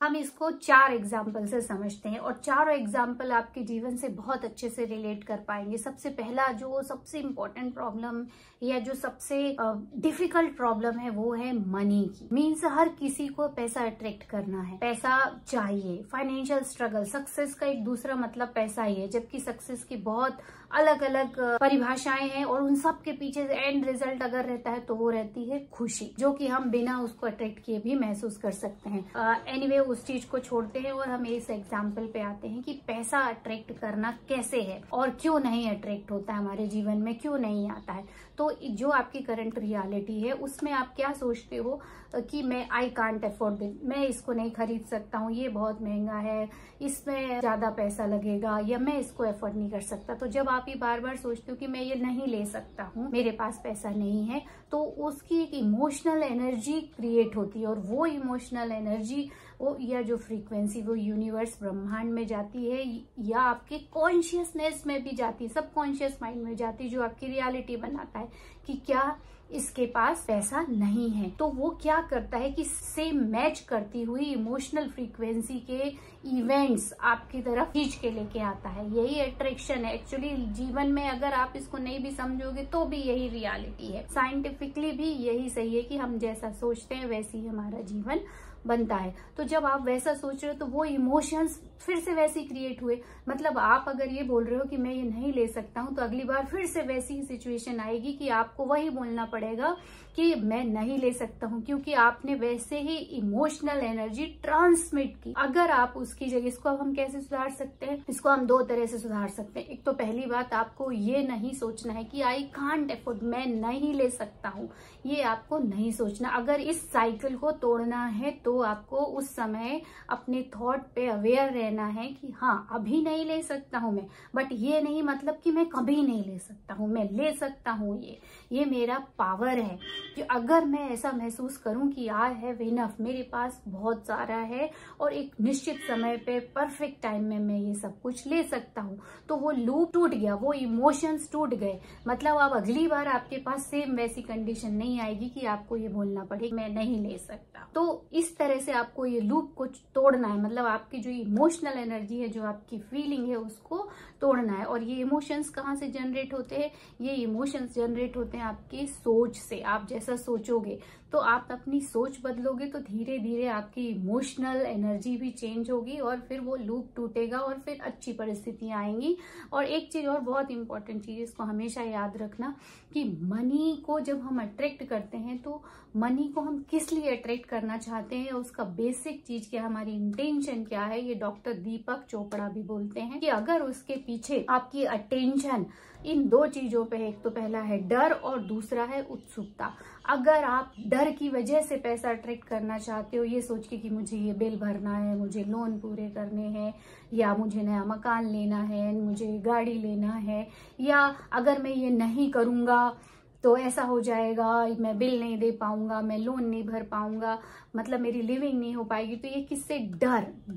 हम इसको 4 एग्जाम्पल से समझते हैं और चारों एग्जाम्पल आपके जीवन से बहुत अच्छे से रिलेट कर पाएंगे। सबसे पहला जो सबसे इम्पोर्टेंट प्रॉब्लम या जो सबसे डिफिकल्ट प्रॉब्लम है वो है मनी की। मीन्स हर किसी को पैसा अट्रैक्ट करना है, पैसा चाहिए, फाइनेंशियल स्ट्रगल। सक्सेस का एक दूसरा मतलब पैसा ही है, जबकि सक्सेस की बहुत अलग अलग परिभाषाएं हैं और उन सब के पीछे एंड रिजल्ट अगर रहता है तो वो रहती है खुशी, जो कि हम बिना उसको अट्रैक्ट किए भी महसूस कर सकते हैं। एनीवे उस चीज को छोड़ते हैं और हम इस एग्जाम्पल पे आते हैं कि पैसा अट्रैक्ट करना कैसे है और क्यों नहीं अट्रैक्ट होता है हमारे जीवन में, क्यों नहीं आता है। तो जो आपकी करंट रियलिटी है उसमें आप क्या सोचते हो कि मैं आई कांट अफोर्ड इट, मैं इसको नहीं खरीद सकता हूँ, ये बहुत महंगा है, इसमें ज्यादा पैसा लगेगा, या मैं इसको अफोर्ड नहीं कर सकता। तो जब आप ये बार बार सोचते हो कि मैं ये नहीं ले सकता हूँ, मेरे पास पैसा नहीं है, तो उसकी एक इमोशनल एनर्जी क्रिएट होती है और वो इमोशनल एनर्जी वो या जो फ्रीक्वेंसी वो यूनिवर्स ब्रह्मांड में जाती है या आपके कॉन्शियसनेस में भी जाती है, सबकॉन्शियस माइंड में जाती है, जो आपकी रियलिटी बनाता है कि क्या इसके पास पैसा नहीं है। तो वो क्या करता है कि सेम मैच करती हुई इमोशनल फ्रीक्वेंसी के इवेंट्स आपकी तरफ खींच के लेके आता है। यही अट्रैक्शन है एक्चुअली जीवन में। अगर आप इसको नहीं भी समझोगे तो भी यही रियलिटी है। साइंटिफिकली भी यही सही है कि हम जैसा सोचते हैं वैसे ही हमारा जीवन बनता है। तो जब आप वैसा सोच रहे हो तो वो इमोशंस फिर से वैसे ही क्रिएट हुए। मतलब आप अगर ये बोल रहे हो कि मैं ये नहीं ले सकता हूँ, तो अगली बार फिर से वैसी ही सिचुएशन आएगी कि आपको वही बोलना पड़ेगा कि मैं नहीं ले सकता हूँ, क्योंकि आपने वैसे ही इमोशनल एनर्जी ट्रांसमिट की। अगर आप उसकी जगह, इसको अब हम कैसे सुधार सकते हैं, इसको हम 2 तरह से सुधार सकते हैं। एक तो पहली बात, आपको ये नहीं सोचना है कि आई कांट अफोर्ड, मैं नहीं ले सकता हूँ, ये आपको नहीं सोचना। अगर इस साइकिल को तोड़ना है तो आपको उस समय अपने थॉट पे अवेयर रहना है कि हाँ अभी नहीं ले सकता हूँ मैं, बट ये नहीं मतलब कि मैं कभी नहीं ले सकता हूँ, मैं ले सकता हूँ। ये मेरा पावर है कि अगर मैं ऐसा महसूस करूं कि आई हैव इनफ, मेरे पास बहुत सारा है और एक निश्चित समय पे परफेक्ट टाइम में मैं ये सब कुछ ले सकता हूं, तो वो लूप टूट गया, वो इमोशंस टूट गए। मतलब अब अगली बार आपके पास सेम वैसी कंडीशन नहीं आएगी कि आपको ये बोलना पड़े मैं नहीं ले सकता। तो इस तरह से आपको ये लूप को तोड़ना है। मतलब आपकी जो इमोशनल एनर्जी है, जो आपकी फीलिंग है, उसको तोड़ना है। और ये इमोशंस कहाँ से जनरेट होते हैं? ये इमोशंस जनरेट होते हैं आपकी सोच से। आप जैसा सोचोगे तो आप अपनी सोच बदलोगे तो धीरे धीरे आपकी इमोशनल एनर्जी भी चेंज होगी और फिर वो लूप टूटेगा और फिर अच्छी परिस्थितियां आएंगी। और एक चीज और बहुत इंपॉर्टेंट चीज, इसको हमेशा याद रखना कि मनी को जब हम अट्रैक्ट करते हैं तो मनी को हम किस लिए अट्रैक्ट करना चाहते हैं, उसका बेसिक चीज क्या, हमारी इंटेंशन क्या है, ये डॉक्टर दीपक चोपड़ा भी बोलते हैं कि अगर उसके पीछे आपकी अटेंशन इन 2 चीजों पे है, एक तो पहला है डर और दूसरा है उत्सुकता। अगर आप डर की वजह से पैसा अट्रैक्ट करना चाहते हो, ये सोच के कि मुझे ये बिल भरना है, मुझे लोन पूरे करने हैं, या मुझे नया मकान लेना है, मुझे गाड़ी लेना है, या अगर मैं ये नहीं करूंगा तो ऐसा हो जाएगा, मैं बिल नहीं दे पाऊंगा, मैं लोन नहीं भर पाऊंगा, मतलब मेरी लिविंग नहीं हो पाएगी, तो ये किससे,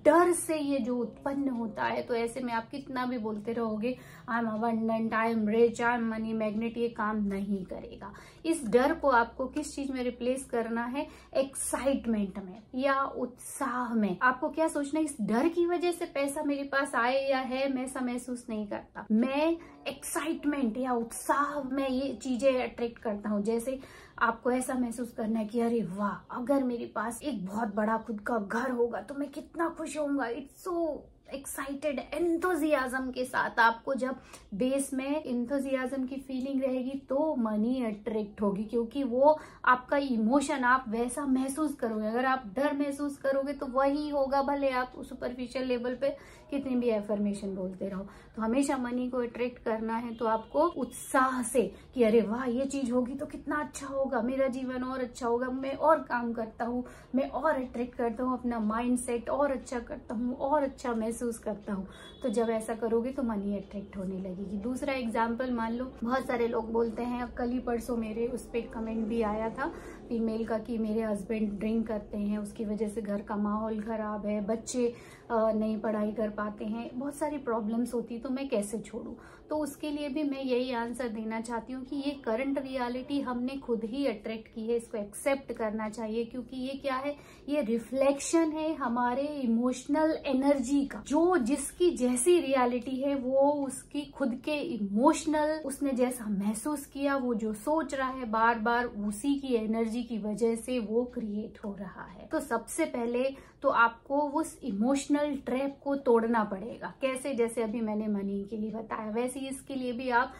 डर से ये जो उत्पन्न होता है। तो ऐसे में आप कितना भी बोलते रहोगे I am abundant, I am rich, I am money magnet, ये काम नहीं करेगा। इस डर को आपको किस चीज में रिप्लेस करना है? एक्साइटमेंट में या उत्साह में। आपको क्या सोचना है, इस डर की वजह से पैसा मेरे पास आए या है मैं ऐसा महसूस नहीं करता, मैं एक्साइटमेंट या उत्साह में ये चीजें अट्रैक्ट करता हूँ। जैसे आपको ऐसा महसूस करना है कि अरे वाह, अगर मेरे पास एक बहुत बड़ा खुद का घर होगा तो मैं कितना खुश होऊंगा। इट्स सो एक्साइटेड, एंथुजियाज्म के साथ। आपको जब बेस में एंथुजियाज्म की फीलिंग रहेगी तो मनी अट्रैक्ट होगी, क्योंकि वो आपका इमोशन, आप वैसा महसूस करोगे। अगर आप डर महसूस करोगे तो वही होगा, भले आप सुपरफिशियल लेवल पे कितनी भी एफर्मेशन बोलते रहो। तो हमेशा मनी को अट्रैक्ट करना है तो आपको उत्साह से कि अरे वाह ये चीज होगी तो कितना अच्छा होगा, मेरा जीवन और अच्छा होगा, मैं और काम करता हूँ, मैं और अट्रैक्ट करता हूँ, अपना माइंड सेट और अच्छा करता हूँ और अच्छा महसूस महसूस करता हूँ। तो जब ऐसा करोगे तो मनी अट्रैक्ट होने लगेगी। दूसरा एग्जाम्पल मान लो, बहुत सारे लोग बोलते हैं, कल ही परसों मेरे उस पर कमेंट भी आया था फीमेल का कि मेरे हस्बैंड ड्रिंक करते हैं, उसकी वजह से घर का माहौल खराब है, बच्चे नहीं पढ़ाई कर पाते हैं, बहुत सारी प्रॉब्लम्स होती, तो मैं कैसे छोड़ूं। तो उसके लिए भी मैं यही आंसर देना चाहती हूँ कि ये करंट रियलिटी हमने खुद ही अट्रैक्ट की है, इसको एक्सेप्ट करना चाहिए, क्योंकि ये क्या है, ये रिफ्लेक्शन है हमारे इमोशनल एनर्जी का। जो जिसकी जैसी रियलिटी है वो उसकी खुद के इमोशनल, उसने जैसा महसूस किया, वो जो सोच रहा है बार बार, उसी की एनर्जी की वजह से वो क्रिएट हो रहा है। तो सबसे पहले तो आपको उस इमोशनल ट्रैप को तोड़ना पड़ेगा। कैसे? जैसे अभी मैंने मनी के लिए बताया, वैसे ही इसके लिए भी आप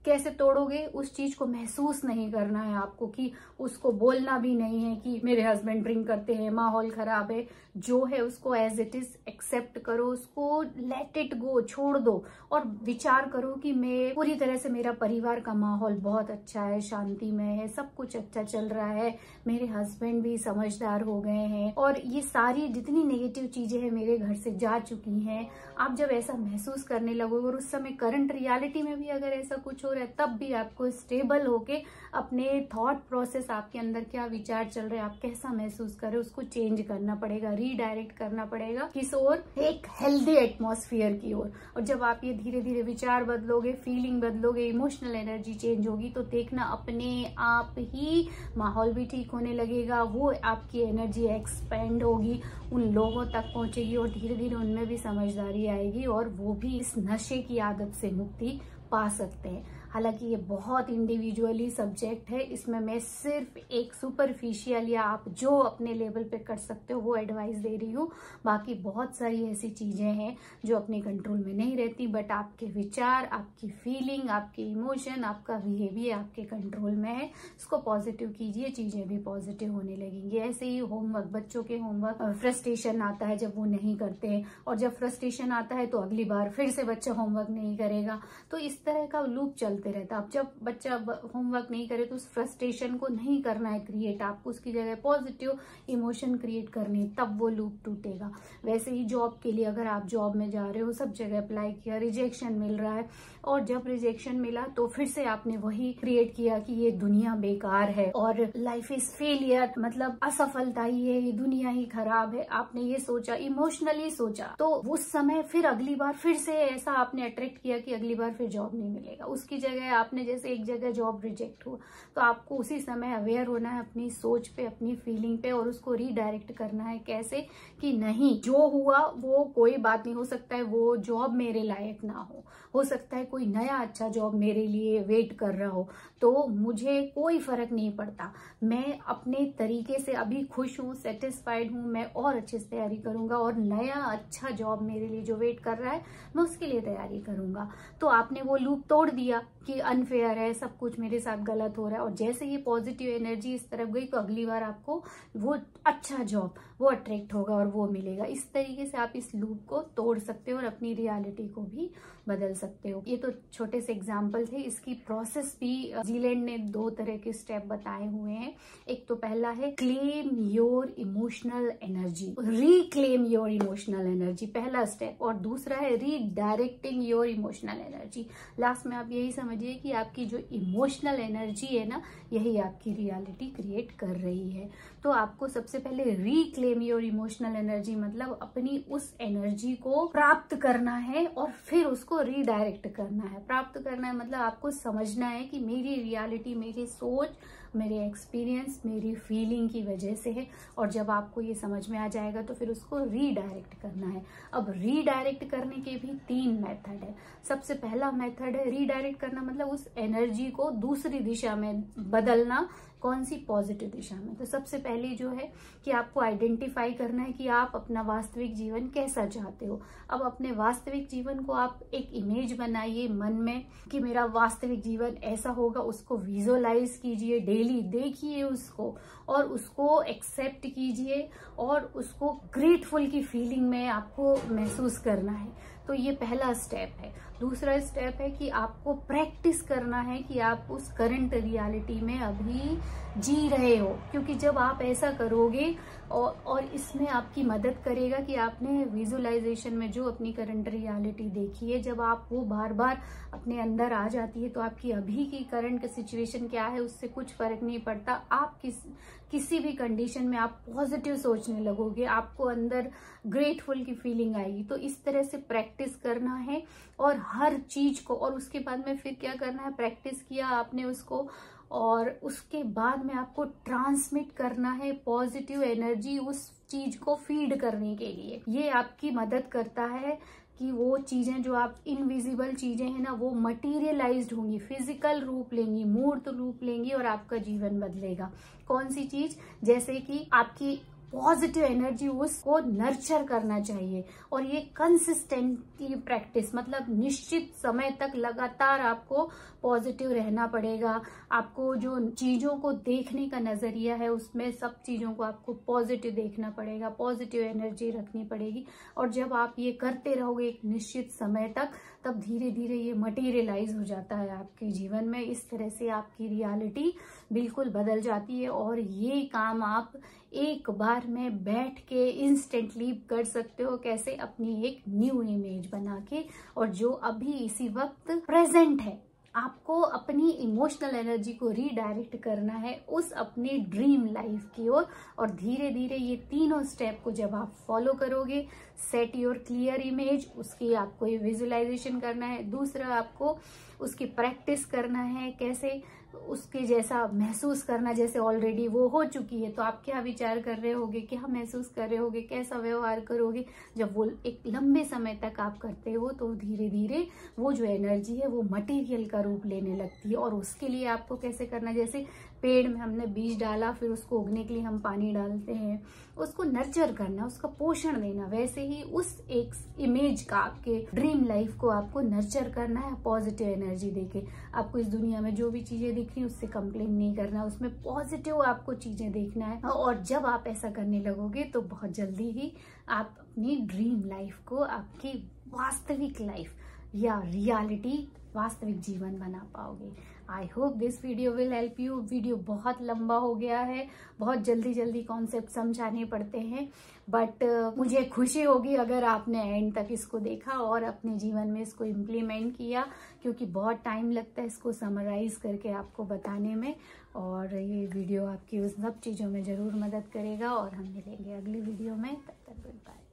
कैसे तोड़ोगे, उस चीज को महसूस नहीं करना है आपको, कि उसको बोलना भी नहीं है कि मेरे हस्बैंड ड्रिंक करते हैं, माहौल खराब है। जो है उसको एज इट इज एक्सेप्ट करो, उसको लेट इट गो, छोड़ दो, और विचार करो कि मैं पूरी तरह से, मेरा परिवार का माहौल बहुत अच्छा है, शांतिमय है, सब कुछ अच्छा चल रहा है, मेरे हस्बैंड भी समझदार हो गए हैं, और ये सारी जितनी नेगेटिव चीजें हैं मेरे घर से जा चुकी हैं। आप जब ऐसा महसूस करने लगोगे, और उस समय करंट रियलिटी में भी अगर ऐसा कुछ हो रहा है, तब भी आपको स्टेबल होके अपने थॉट प्रोसेस, आपके अंदर क्या विचार चल रहे हैं, आप कैसा महसूस कर रहे हो, उसको चेंज करना पड़ेगा, रीडायरेक्ट करना पड़ेगा किस ओर, एक हेल्दी एटमॉस्फेयर की ओर। और जब आप ये धीरे धीरे विचार बदलोगे, फीलिंग बदलोगे, इमोशनल एनर्जी चेंज होगी, तो देखना अपने आप ही माहौल भी ठीक होने लगेगा, वो आपकी एनर्जी एक्सपेंड होगी, उन लोगों तक पहुंचेगी, और धीरे धीरे उनमें भी समझदारी आएगी, और वो भी इस नशे की आदत से मुक्ति पा सकते हैं। हालांकि ये बहुत इंडिविजुअली सब्जेक्ट है, इसमें मैं सिर्फ एक सुपरफिशियल या आप जो अपने लेवल पे कर सकते हो वो एडवाइस दे रही हूँ। बाकी बहुत सारी ऐसी चीजें हैं जो अपने कंट्रोल में नहीं रहती, बट आपके विचार, आपकी फीलिंग, आपके इमोशन, आपका बिहेवियर आपके कंट्रोल में है। इसको पॉजिटिव कीजिए, चीजें भी पॉजिटिव होने लगेंगी। ऐसे ही होमवर्क, बच्चों के होमवर्क, फ्रस्ट्रेशन आता है जब वो नहीं करते हैं, और जब फ्रस्ट्रेशन आता है तो अगली बार फिर से बच्चा होमवर्क नहीं करेगा, तो इस तरह का लूप चलता रहता। अब जब बच्चा होमवर्क नहीं करे तो उस फ्रस्ट्रेशन को नहीं करना है क्रिएट, आपको उसकी जगह पॉजिटिव इमोशन क्रिएट करनी, तब वो लूप टूटेगा। वैसे ही जॉब के लिए, अगर आप जॉब में जा रहे हो, सब जगह अप्लाई किया, रिजेक्शन मिल रहा है, और जब रिजेक्शन मिला तो फिर से आपने वही क्रिएट किया कि ये दुनिया बेकार है और लाइफ इज फेलियर, मतलब असफलता ही है, ये दुनिया ही खराब है, आपने ये सोचा, इमोशनली सोचा, तो उस समय फिर अगली बार फिर से ऐसा आपने अट्रैक्ट किया कि अगली बार फिर जॉब नहीं मिलेगा। उसकी जगह आपने, जैसे एक जगह जॉब रिजेक्ट हुआ, तो आपको उसी समय अवेयर होना है अपनी सोच पे, अपनी फीलिंग पे, और उसको रीडायरेक्ट करना है। कैसे? कि नहीं, जो हुआ वो कोई बात नहीं, हो सकता है वो जॉब मेरे लायक ना हो सकता है कोई नया अच्छा जॉब मेरे लिए वेट कर रहा हो, तो मुझे कोई फर्क नहीं पड़ता, मैं अपने तरीके से अभी खुश हूँ, सेटिस्फाइड हूँ, मैं और अच्छे से तैयारी करूंगा, और नया अच्छा जॉब मेरे लिए जो वेट कर रहा है मैं उसके लिए तैयारी करूंगा। तो आपने वो लूप तोड़ दिया कि अनफेयर है, सब कुछ मेरे साथ गलत हो रहा है, और जैसे ये पॉजिटिव एनर्जी इस तरफ गई तो अगली बार आपको वो अच्छा जॉब वो अट्रैक्ट होगा और वो मिलेगा। इस तरीके से आप इस लूप को तोड़ सकते हो और अपनी रियलिटी को भी बदल सकते हो। ये तो छोटे से एग्जाम्पल थे, इसकी प्रोसेस भी जीलैंड ने 2 तरह के स्टेप बताए हुए हैं। एक तो पहला है claim your emotional energy, reclaim your emotional energy, पहला स्टेप, और दूसरा है redirecting your emotional energy. Last में आप यही समझिए कि आपकी जो इमोशनल एनर्जी है ना, यही आपकी रियलिटी क्रिएट कर रही है। तो आपको सबसे पहले रिक्लेम योर इमोशनल एनर्जी, मतलब अपनी उस एनर्जी को प्राप्त करना है और फिर उसको रीडायरेक्ट करना है। प्राप्त करना है मतलब आपको समझना है कि मेरी रियलिटी, मेरी सोच, मेरे एक्सपीरियंस, मेरी फीलिंग की वजह से है, और जब आपको ये समझ में आ जाएगा तो फिर उसको रीडायरेक्ट करना है। अब रीडायरेक्ट करने के भी 3 मेथड है। सबसे पहला मेथड है रीडायरेक्ट करना, मतलब उस एनर्जी को दूसरी दिशा में बदलना। कौन सी? पॉजिटिव दिशा में। तो सबसे पहले जो है कि आपको आइडेंटिफाई करना है कि आप अपना वास्तविक जीवन कैसा चाहते हो। अब अपने वास्तविक जीवन को आप एक इमेज बनाइए मन में कि मेरा वास्तविक जीवन ऐसा होगा, उसको विजुअलाइज कीजिए, डेली देखिए उसको, और उसको एक्सेप्ट कीजिए, और उसको ग्रेटफुल की फीलिंग में आपको महसूस करना है। तो ये पहला स्टेप है। दूसरा स्टेप है कि आपको प्रैक्टिस करना है कि आप उस करंट रियलिटी में अभी जी रहे हो, क्योंकि जब आप ऐसा करोगे और इसमें आपकी मदद करेगा कि आपने विजुअलाइजेशन में जो अपनी करंट रियलिटी देखी है, जब आप वो बार बार अपने अंदर आ जाती है तो आपकी अभी की करंट सिचुएशन क्या है उससे कुछ फर्क नहीं पड़ता। आप किसी भी कंडीशन में आप पॉजिटिव सोचने लगोगे, आपको अंदर ग्रेटफुल की फीलिंग आएगी। तो इस तरह से प्रैक्टिस करना है और हर चीज को, और उसके बाद में फिर क्या करना है, प्रैक्टिस किया आपने उसको और उसके बाद में आपको ट्रांसमिट करना है पॉजिटिव एनर्जी उस चीज को फीड करने के लिए। ये आपकी मदद करता है कि वो चीजें जो आप इनविजिबल चीजें हैं ना, वो मटेरियलाइज्ड होंगी, फिजिकल रूप लेंगी, मूर्त रूप लेंगी और आपका जीवन बदलेगा। कौन सी चीज? जैसे कि आपकी पॉजिटिव एनर्जी, उसको नर्चर करना चाहिए। और ये कंसिस्टेंटली प्रैक्टिस, मतलब निश्चित समय तक लगातार आपको पॉजिटिव रहना पड़ेगा। आपको जो चीजों को देखने का नजरिया है उसमें सब चीजों को आपको पॉजिटिव देखना पड़ेगा, पॉजिटिव एनर्जी रखनी पड़ेगी। और जब आप ये करते रहोगे एक निश्चित समय तक, तब धीरे धीरे ये मटेरियलाइज हो जाता है आपके जीवन में। इस तरह से आपकी रियलिटी बिल्कुल बदल जाती है और ये काम आप एक बार में बैठ के इंस्टेंटली कर सकते हो। कैसे? अपनी एक न्यू इमेज बना के, और जो अभी इसी वक्त प्रेजेंट है, आपको अपनी इमोशनल एनर्जी को रीडायरेक्ट करना है उस अपनी ड्रीम लाइफ की ओर। और धीरे धीरे ये तीनों स्टेप को जब आप फॉलो करोगे, सेट योर क्लियर इमेज, उसकी आपको ये विजुअलाइजेशन करना है। दूसरा, आपको उसकी प्रैक्टिस करना है, कैसे उसके जैसा महसूस करना जैसे ऑलरेडी वो हो चुकी है। तो आप क्या विचार कर रहे होगे, क्या महसूस कर रहे होगे, कैसा व्यवहार करोगे। जब वो एक लंबे समय तक आप करते हो तो धीरे धीरे वो जो एनर्जी है वो मटेरियल का रूप लेने लगती है। और उसके लिए आपको कैसे करना, जैसे पेड़ में हमने बीज डाला, फिर उसको उगने के लिए हम पानी डालते हैं, उसको नर्चर करना, उसका पोषण देना, वैसे ही उस एक इमेज का, आपके ड्रीम लाइफ को आपको नर्चर करना है पॉजिटिव एनर्जी देके। आपको इस दुनिया में जो भी चीजें दिख रही उससे कंप्लेन नहीं करना, उसमें पॉजिटिव आपको चीजें देखना है। और जब आप ऐसा करने लगोगे तो बहुत जल्दी ही आप अपनी ड्रीम लाइफ को, आपकी वास्तविक लाइफ या रियलिटी, वास्तविक जीवन बना पाओगे। I hope this video will help you. Video बहुत लंबा हो गया है, बहुत जल्दी जल्दी कॉन्सेप्ट समझाने पड़ते हैं, बट मुझे खुशी होगी अगर आपने एंड तक इसको देखा और अपने जीवन में इसको इम्प्लीमेंट किया, क्योंकि बहुत टाइम लगता है इसको समराइज करके आपको बताने में। और ये वीडियो आपकी उस सब चीज़ों में ज़रूर मदद करेगा। और हम मिलेंगे अगली वीडियो में, तब तक गुड बाय।